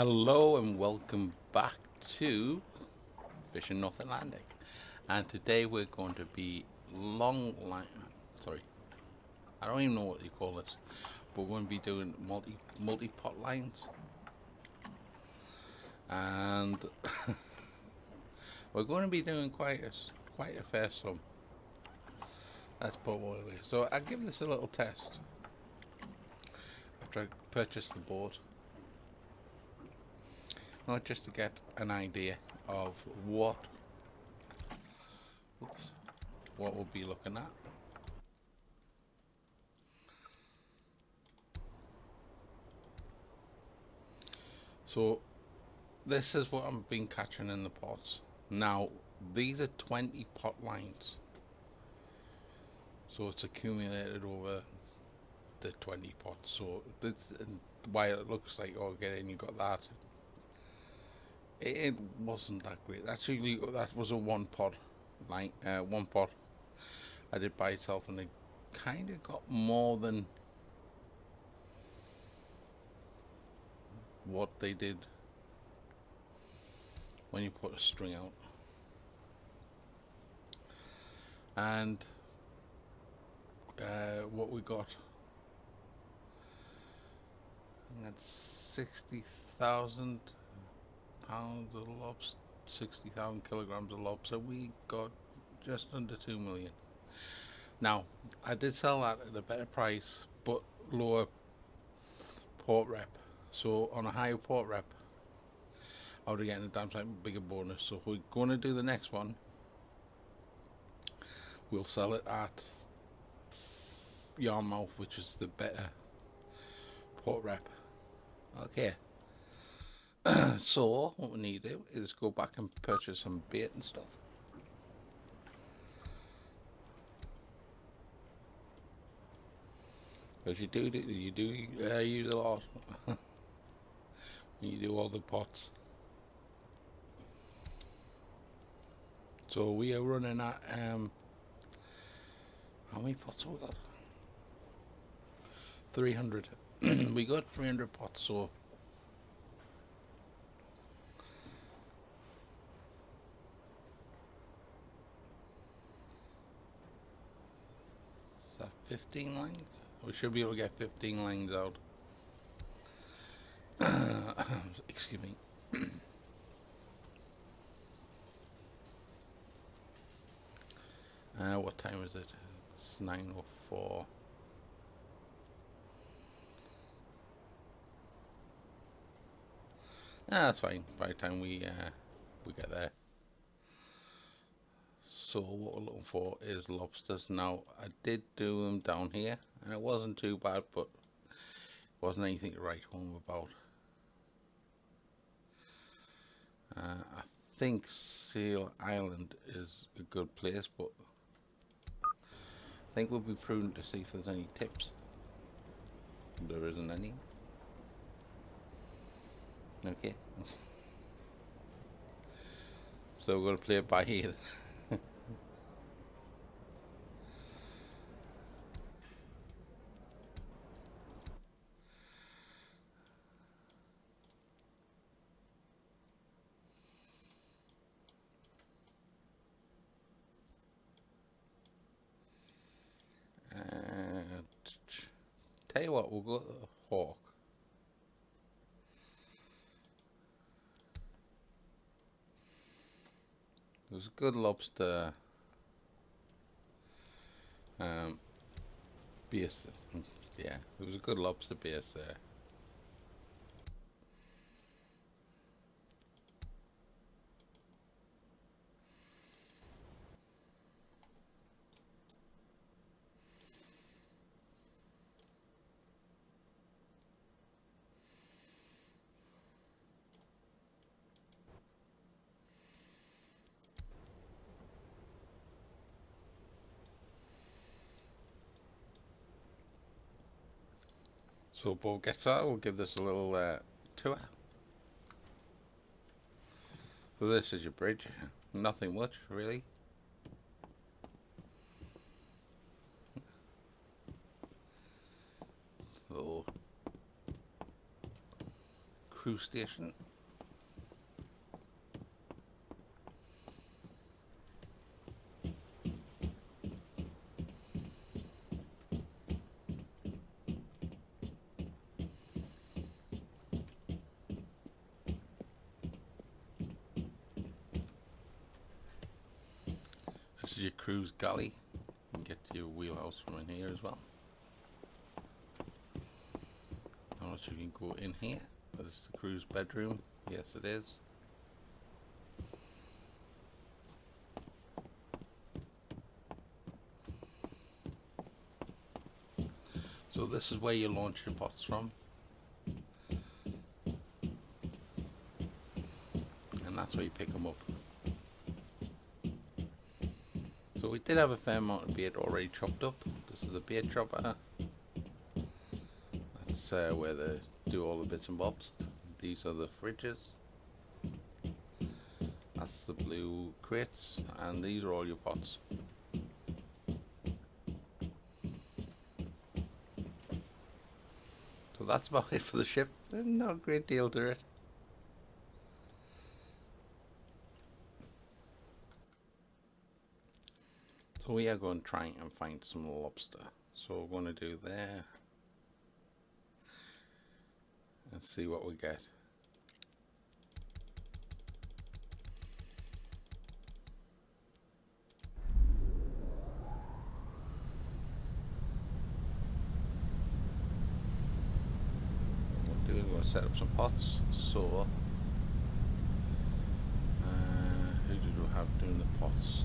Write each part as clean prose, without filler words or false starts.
Hello and welcome back to Fishing North Atlantic. And today we're going to be long line. Sorry, I don't even know what you call this. But we're going to be doing multi pot lines, and we're going to be doing quite a fair sum. Let's put it away. So I'll give this a little test after I purchase the board, not just to get an idea of oops, what we'll be looking at. So this is what I've been catching in the pots. Now, these are 20 pot lines. So it's accumulated over the 20 pots. So that's why it looks like, oh, get in, you got that. It wasn't that great. Actually, that was a one pot I did by itself, and it kind of got more than what they did when you put a string out. And what we got, that's 60,000 pounds of lobster, 60,000 kilograms of lobster. We got just under 2 million. Now, I did sell that at a better price, but lower port rep. So on a higher port rep, I would have gotten a damn sight bigger bonus. So if we're going to do the next one, we'll sell it at Yarmouth, which is the better port rep. Okay. So what we need to do is go back and purchase some bait and stuff. Because you do use a lot when you do all the pots. So we are running at how many pots have we got? 300. We got 300 pots, so is that 15 lines? We should be able to get 15 lines out. Excuse me. What time is it? It's 9:04. That's fine. By the time we get there. So what we're looking for is lobsters. Now I did do them down here, and it wasn't too bad, but it wasn't anything to write home about. I think Seal Island is a good place, but I think we'll be prudent to see if there's any tips. There isn't any. Okay. So we're going to play it by ear. Tell you what, we'll go to the Hawk. There's a good lobster base. Yeah, there was a good lobster base there. So before we get started, we'll give this a little tour. So this is your bridge. Nothing much, really. Little cruise station. This is your cruise galley. You can get to your wheelhouse from in here as well. Not sure you can go in here. This is the cruise bedroom. Yes, it is. So this is where you launch your pots from. And that's where you pick them up. So we did have a fair amount of bait already chopped up. This is the bait chopper. That's where they do all the bits and bobs. These are the fridges. That's the blue crates, and these are all your pots. So that's about it for the ship. There's not a great deal to it. So we are going to try and find some lobster. So we're going to do there and see what we get. We're going to set up some pots. So who did we have doing the pots?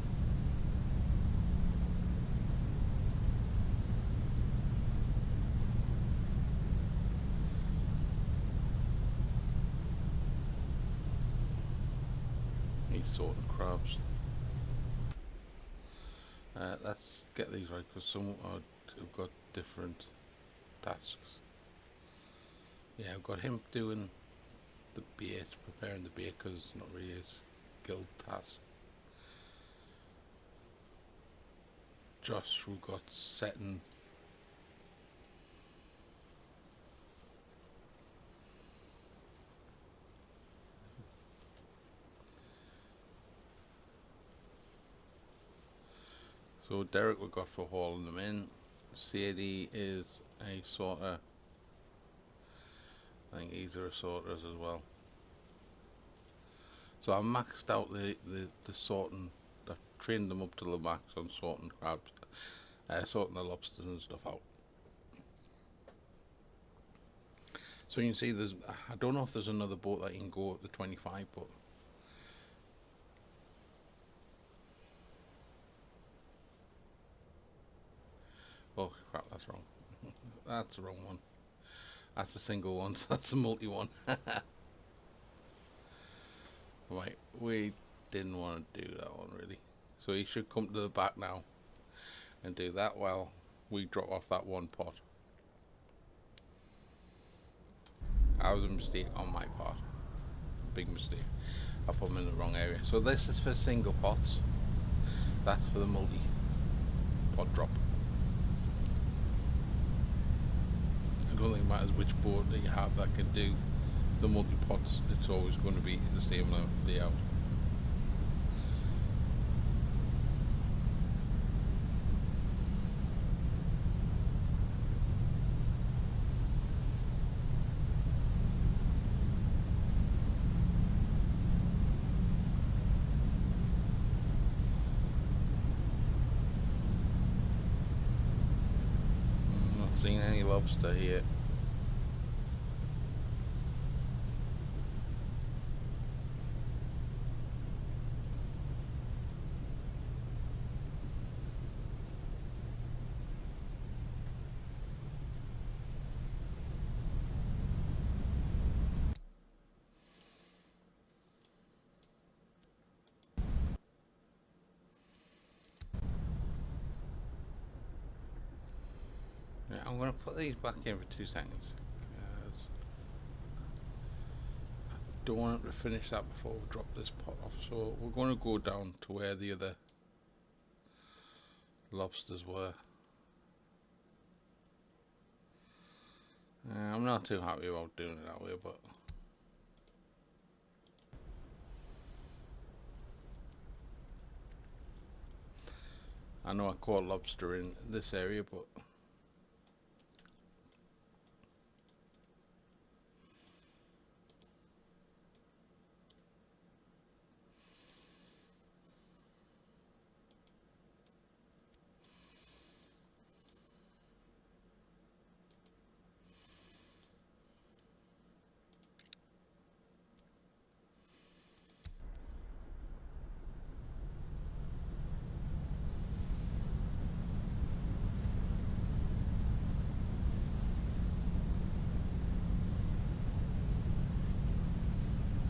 He's sorting crabs. Let's get these right, because some have got different tasks. Yeah, I've got him doing the bait, preparing the bait, because it's not really his guild task. Josh, we've got setting. So Derek we got for hauling them in. Sadie is a sorter. I think these are sorters as well. So I maxed out the sorting. I've trained them up to the max on sorting crabs, sorting the lobsters and stuff out. So you can see there's, I don't know if there's another boat that you can go up to 25, but oh crap, that's wrong. That's the wrong one. That's the single one, so that's the multi one. Right, we didn't want to do that one really. So he should come to the back now and do that while we drop off that one pot. That was a mistake on my part. A big mistake. I put them in the wrong area. So this is for single pots. That's for the multi pot drop. I don't think it matters which boat that you have that can do the multi pots. It's always going to be the same layout. I'm not seeing any lobster here. I'm going to put these back in for 2 seconds because I don't want to finish that before we drop this pot off. So we're going to go down to where the other lobsters were. I'm not too happy about doing it that way, but I know I caught lobster in this area, but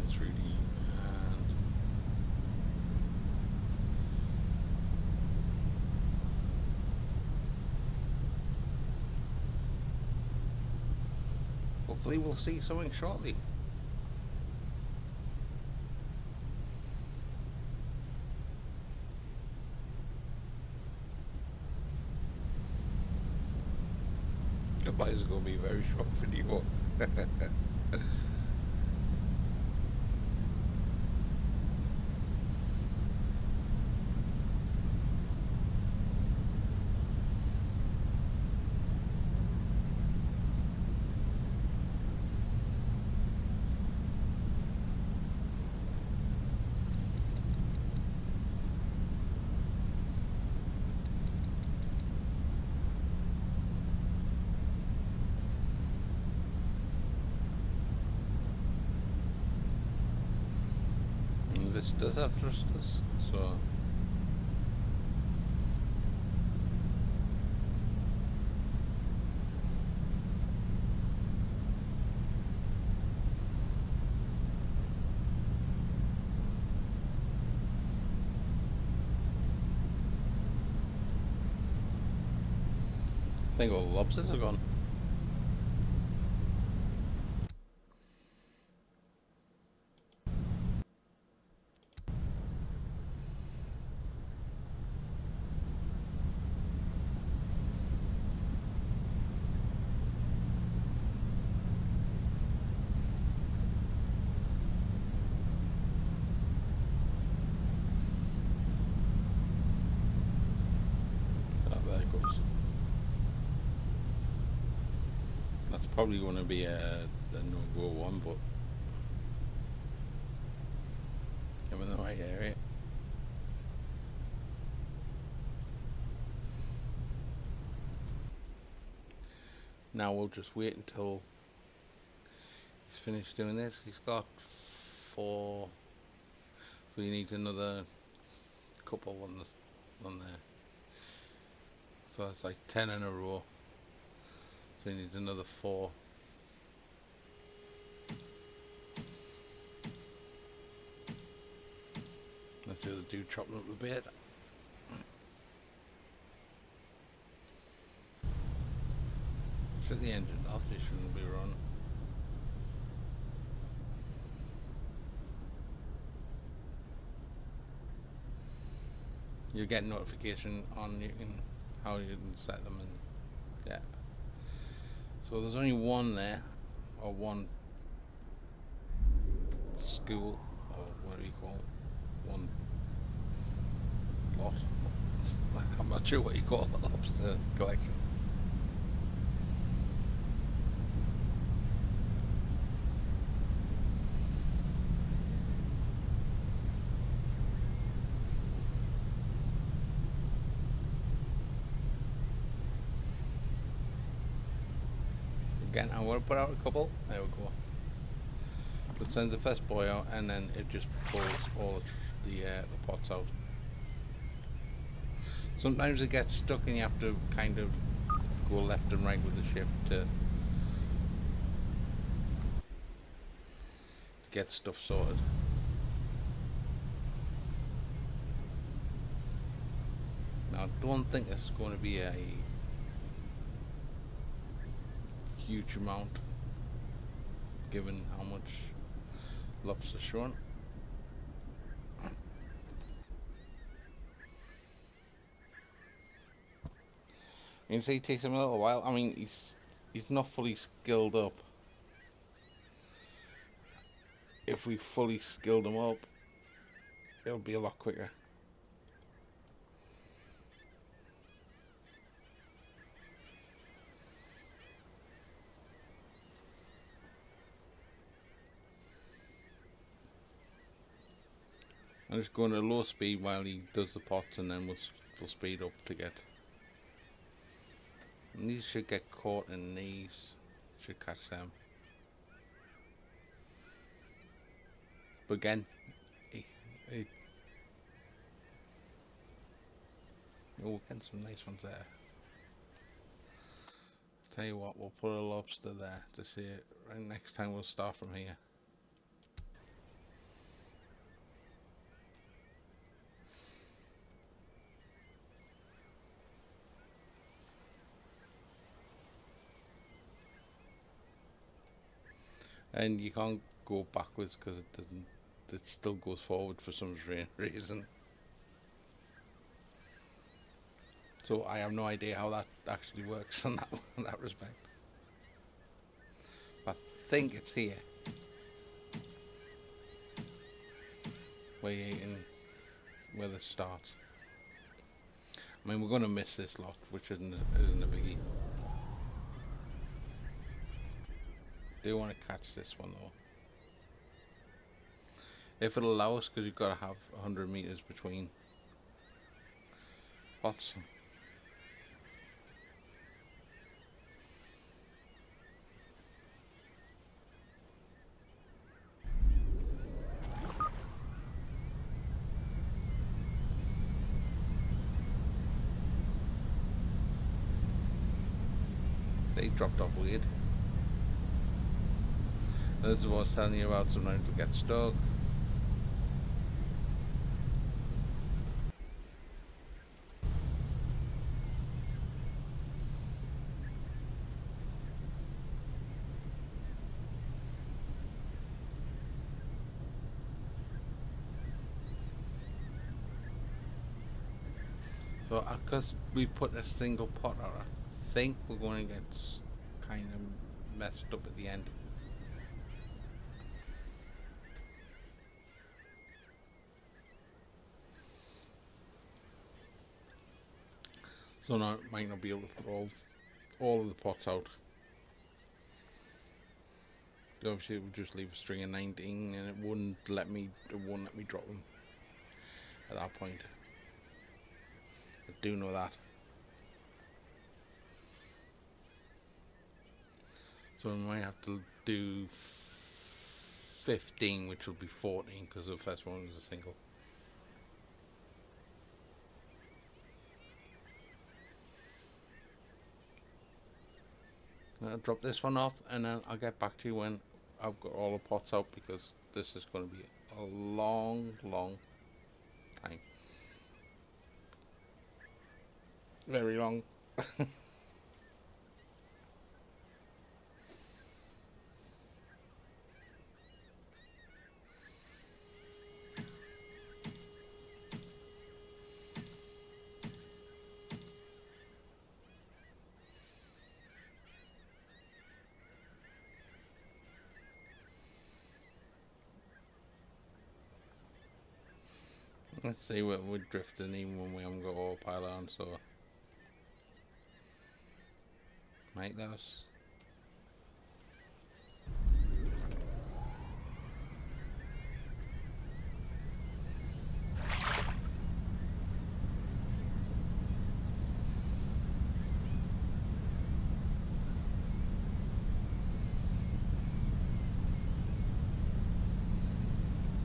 it's really and hopefully we'll see something shortly. Otherwise, it's going to be a very short video. And this does have thrusters, so I think all the lobsters are gone. Oh, there it goes. That's probably going to be a no-go one, but I'm in the right area. Now we'll just wait until he's finished doing this. He's got 4, so he needs another couple on there. So that's like 10 in a row. So he needs another 4. Let's see what the dude chopping up the bait. Shut the engine off, they shouldn't be running. You get notification on how you can set them, and yeah. So there's only one there, or one school, or what do you call it? One lot. I'm not sure what you call the lobster collection. Again, I'm going to put out a couple. There we go. It sends the first boy out, and then it just pulls all the pots out. Sometimes it gets stuck, and you have to kind of go left and right with the ship to get stuff sorted. Now, I don't think this is going to be a huge amount, given how much lobster's showing. You can see it takes him a little while. I mean, he's not fully skilled up. If we fully skilled him up, it'll be a lot quicker. I'm just going at a low speed while he does the pots, and then we'll speed up to get. And these should get caught in these. Should catch them. But again, we'll get some nice ones there. Tell you what, we'll put a lobster there to see it. Right, next time we'll start from here. And you can't go backwards because it doesn't. It still goes forward for some reason. So I have no idea how that actually works in that respect. I think it's here. Where this starts. I mean, we're going to miss this lot, which isn't a biggie. Do want to catch this one though. If it'll allow us, because you've got to have 100 meters between pots. They dropped off weird. This is what I was telling you about. Sometimes we get stuck. So because we put a single pot out, I think we're going to get kind of messed up at the end. So now I might not be able to put all of the pots out. Obviously, it would just leave a string of 19, and it wouldn't let me drop them at that point. I do know that. So we might have to do 15, which will be 14, because the first one was a single. I'll drop this one off, and then I'll get back to you when I've got all the pots out, because this is going to be a long time. Very long. Let's see what we're drifting even when we haven't got all pile on, so make those.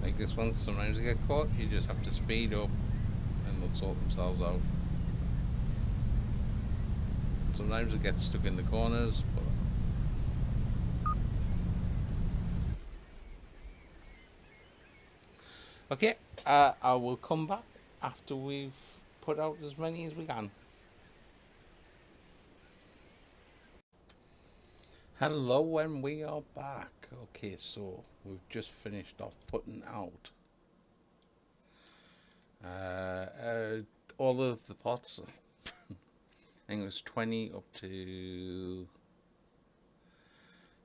Like this one, sometimes they get caught, you just have to speed up and they'll sort themselves out. Sometimes it gets stuck in the corners, but okay, I will come back after we've put out as many as we can. Hello, and we are back. Okay, so we've just finished off putting out all of the pots. I think it was 20 up to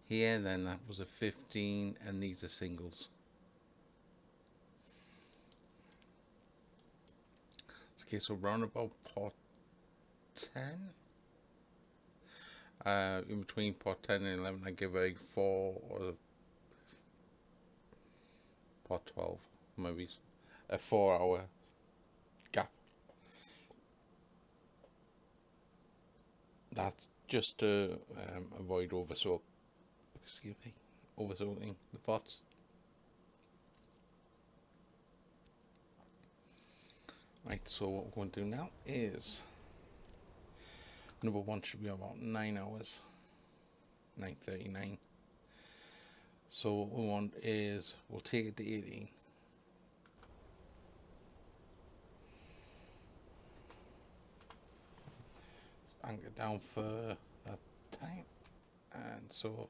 here, then that was a 15, and these are singles. Okay, so round about pot 10. In between pot 10 and 11, I give a 4 or pot 12 movies. a 4 hour gap. That's just to avoid oversoak. Excuse me, oversoaking the pots. Right, so what we're going to do now is number one should be about 9 hours, 9:39. So what we want is we'll take it to 18. Anchor down for that time, and so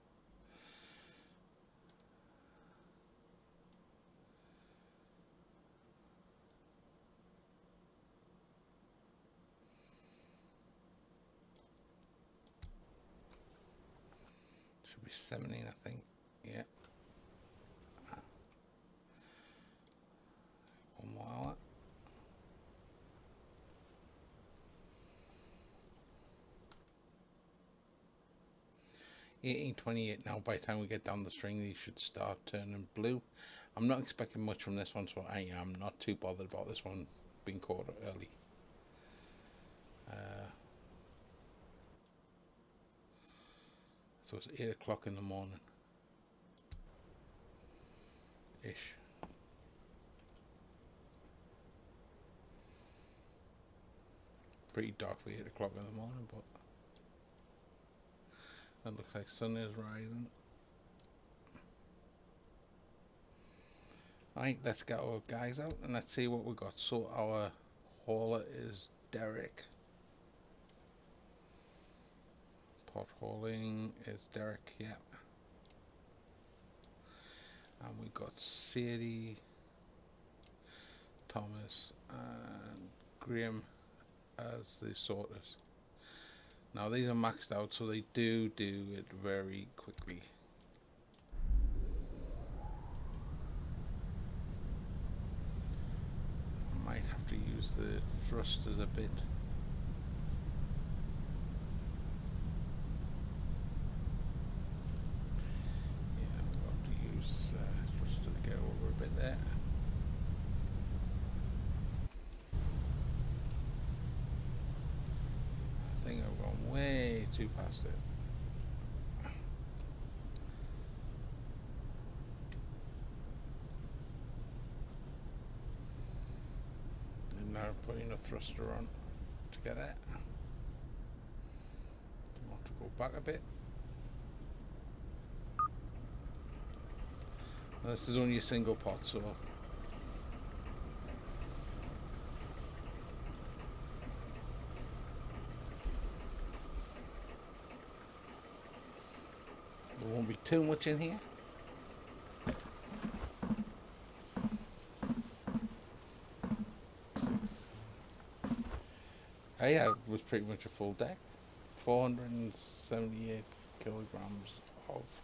should be 17, I think. Yeah. 1 more hour. 18:28 now. By the time we get down the string, these should start turning blue. I'm not expecting much from this one, so I am not too bothered about this one being caught early. So it's 8 o'clock in the morning ish. Pretty dark for 8 o'clock in the morning, but it looks like sun is rising. Right, let's get our guys out and let's see what we got. So our hauler is Derek. Pot hauling is Derek, yeah. And we got Sadie, Thomas, and Graham as the sorters. Now these are maxed out, so they do it very quickly. I might have to use the thrusters a bit. Yeah, I'm going to use thruster to get over a bit there. I think I've gone way too past it. And now putting a thruster on to get that. I want to go back a bit. And this is only a single pot, so there won't be too much in here. Oh yeah, it was pretty much a full deck. 478 kilograms of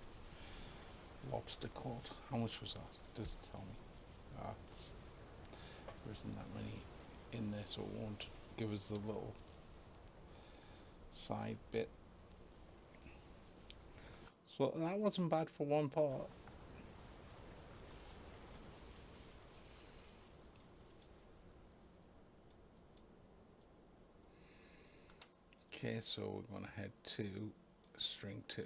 lobster caught. How much was that? Does it tell me? There isn't that many in there, so it won't give us the little side bit. So that wasn't bad for one pot. Okay, so we're going to head to string 2.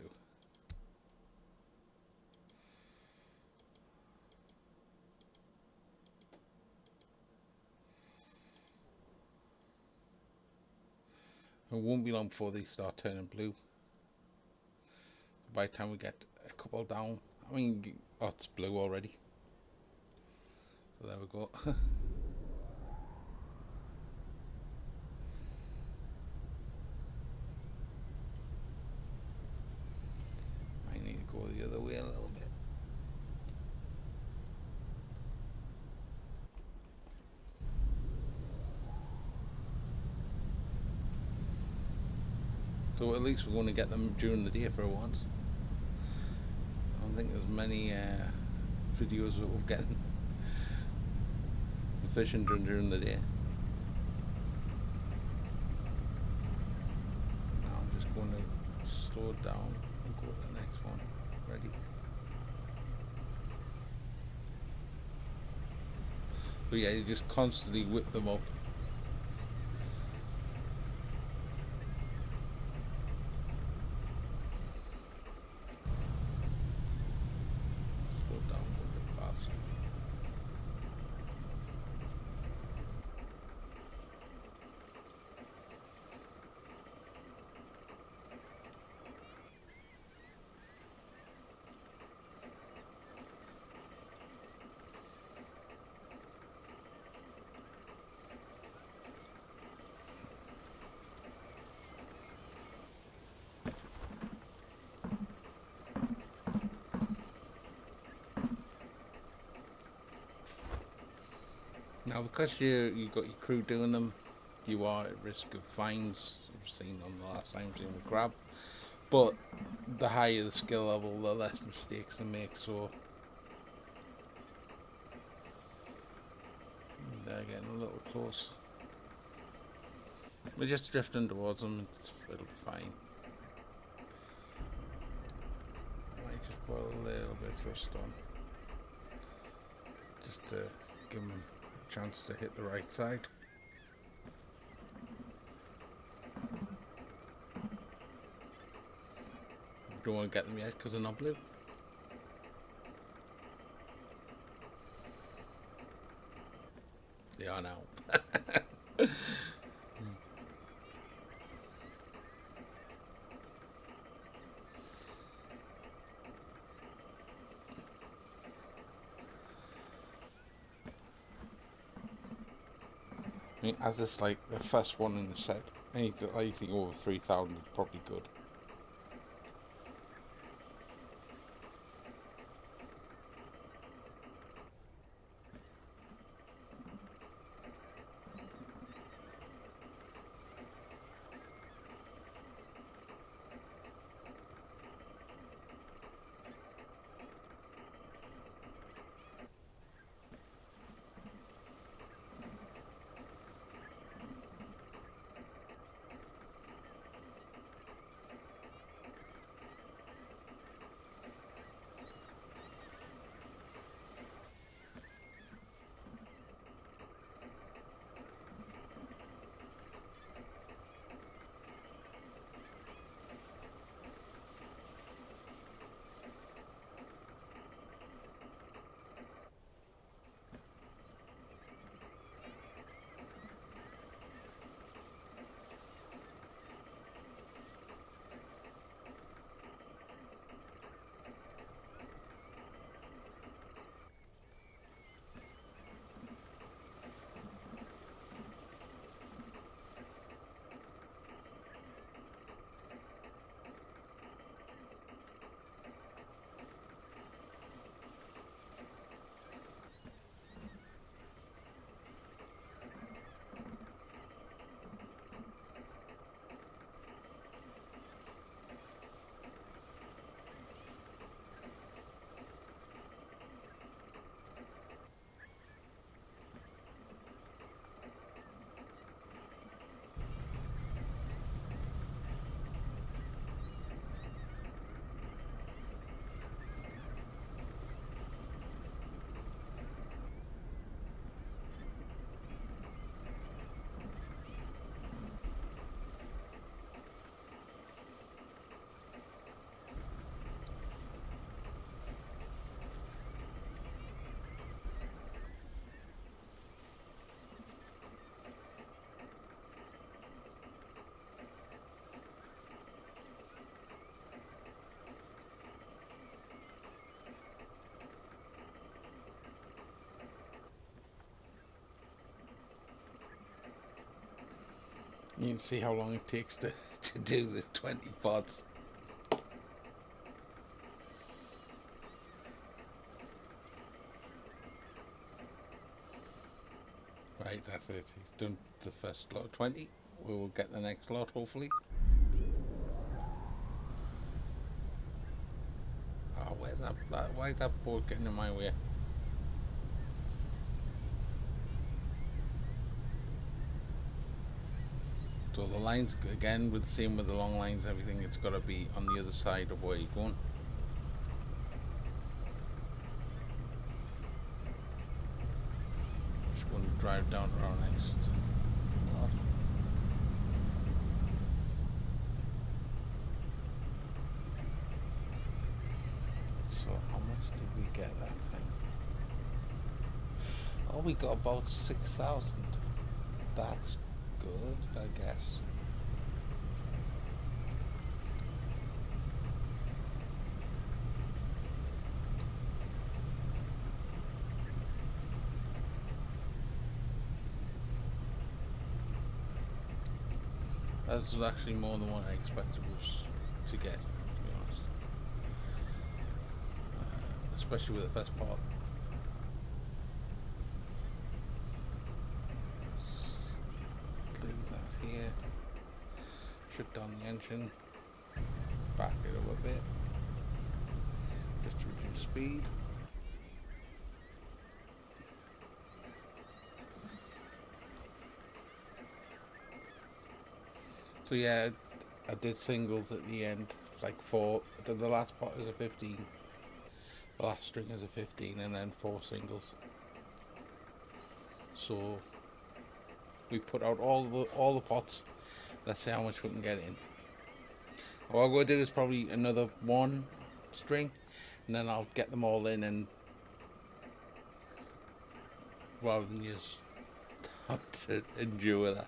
It won't be long before they start turning blue. By the time we get a couple down, I mean, oh, it's blue already. So there we go. I need to go the other way a little bit. So at least we're going to get them during the day for once. I don't think there's many videos of getting the fishing during the day. Now I'm just going to slow it down and go to the next one. Ready? But yeah, you just constantly whip them up. Slow down a bit faster. Now, because you got your crew doing them, you are at risk of fines. You've seen on the last time seen with grab, but the higher the skill level, the less mistakes they make. So they're getting a little close. We're just drifting towards them. It'll be fine. Might just put a little bit of thrust on, just to give them a chance to hit the right side. Don't want to get them yet because they're not blue. They are now. I mean, as it's like the first one in the set, anything over 3,000 is probably good. You can see how long it takes to do the 20 pods. Right, that's it. He's done the first lot, 20. We will get the next lot, hopefully. Oh, where's that? Why is that boat getting in my way? So the lines, again, with the same with the long lines, everything, it's got to be on the other side of where you're going. Just drive down to our next lot. So how much did we get that time? Oh, we got about 6,000. That's good, I guess. That was actually more than what I expected was to get, to be honest. Especially with the first part. Let's leave that here. Shut down the engine. Back it up a bit. Just to reduce speed. So yeah, I did singles at the end. Like four. The last part is a 15. The last string is a 15, and then 4 singles. So we put out all the pots. Let's see how much we can get in. What I'm going to do is probably another 1 string, and then I'll get them all in, and rather than just have to endure that.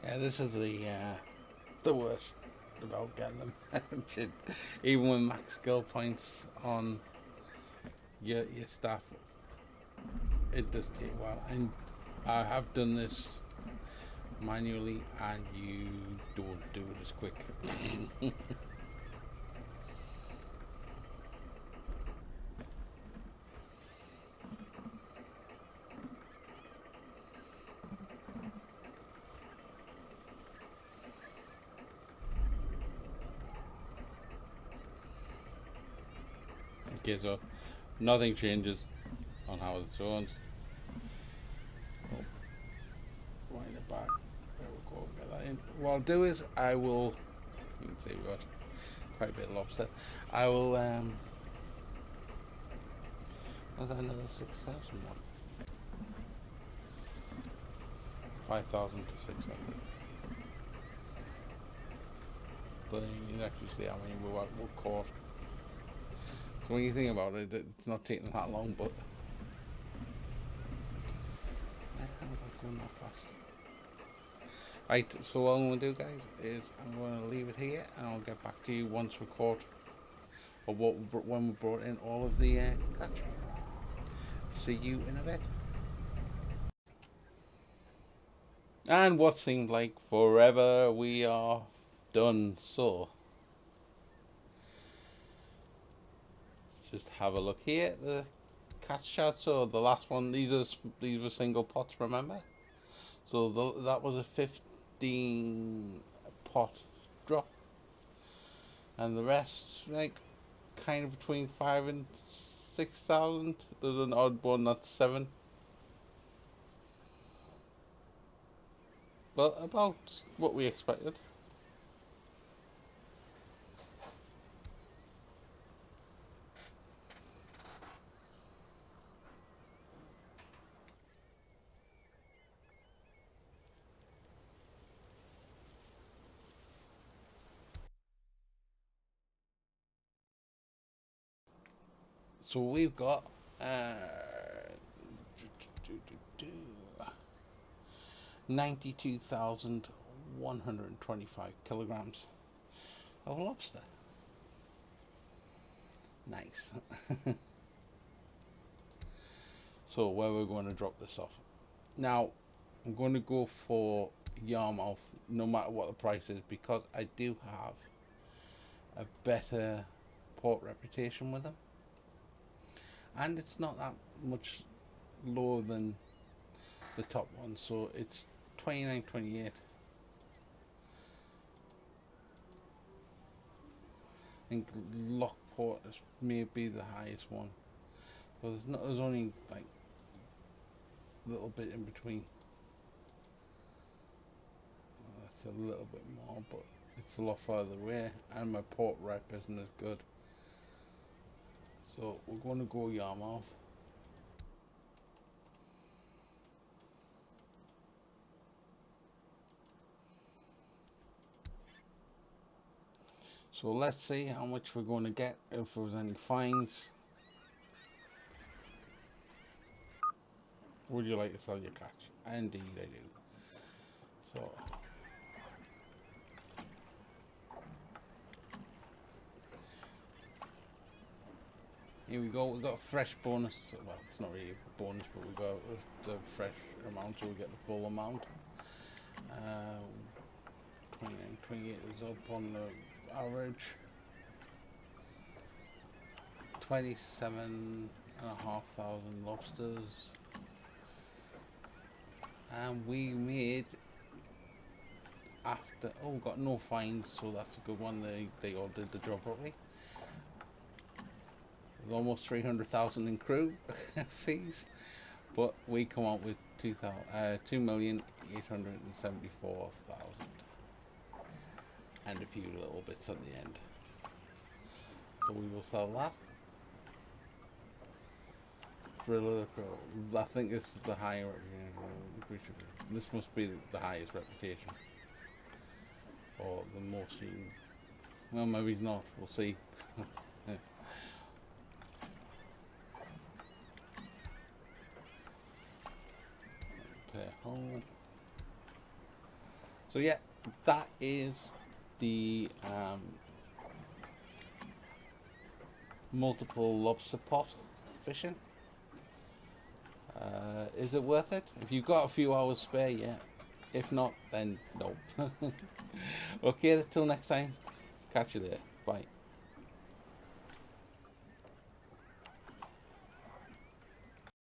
Yeah, this is the worst about getting them. Even with max skill points on your staff, it does take a while. And I have done this manually, and you don't do it as quick. Okay, so nothing changes on how it sounds. Oh, wind it back. There we go. Get that in. What I'll do is I will. You can see we got quite a bit of lobster. I will. Was that another 6,000 one? 5,000 to 600. But you can actually see how many were caught. So when you think about it, it's not taking that long, but how was that going that fast? Right, so what I'm going to do, guys, is I'm going to leave it here, and I'll get back to you once we're caught, or when we brought in all of the catch. See you in a bit. And what seemed like forever, we are done. So let's just have a look here. The catch shot. So the last one, these were single pots. Remember? So that was a 15 pot drop, and the rest like kind of between 5 and 6,000. There's an odd one that's 7, but about what we expected. So we've got 92,125 kilograms of lobster. Nice. So where we're going to drop this off. Now, I'm going to go for Yarmouth no matter what the price is, because I do have a better port reputation with them. And it's not that much lower than the top one, so it's 29.28. I think Lockport is maybe the highest one, but there's only like a little bit in between. That's a little bit more, but it's a lot further away, and my port rep isn't as good. So we're going to go Yarmouth. So let's see how much we're going to get, if there's any fines. Would you like to sell your catch? Indeed I do. So here we go, we got a fresh bonus. Well, it's not really a bonus, but we got the fresh amount, so we get the full amount. 29.28 is up on the average. 27,500 lobsters. And we made, after, we got no fines, so that's a good one. They all did the job properly. Almost 300,000 in crew fees, but we come out with 2,874,000 and a few little bits at the end. So we will sell that for a little crow. I think this is the higher reputation. This must be the highest reputation, or the most. Well, maybe not. We'll see. Home. So yeah, that is the multiple lobster pot fishing. Is it worth it? If you've got a few hours spare, yeah. If not, then no. Okay, till next time. Catch you there. Bye.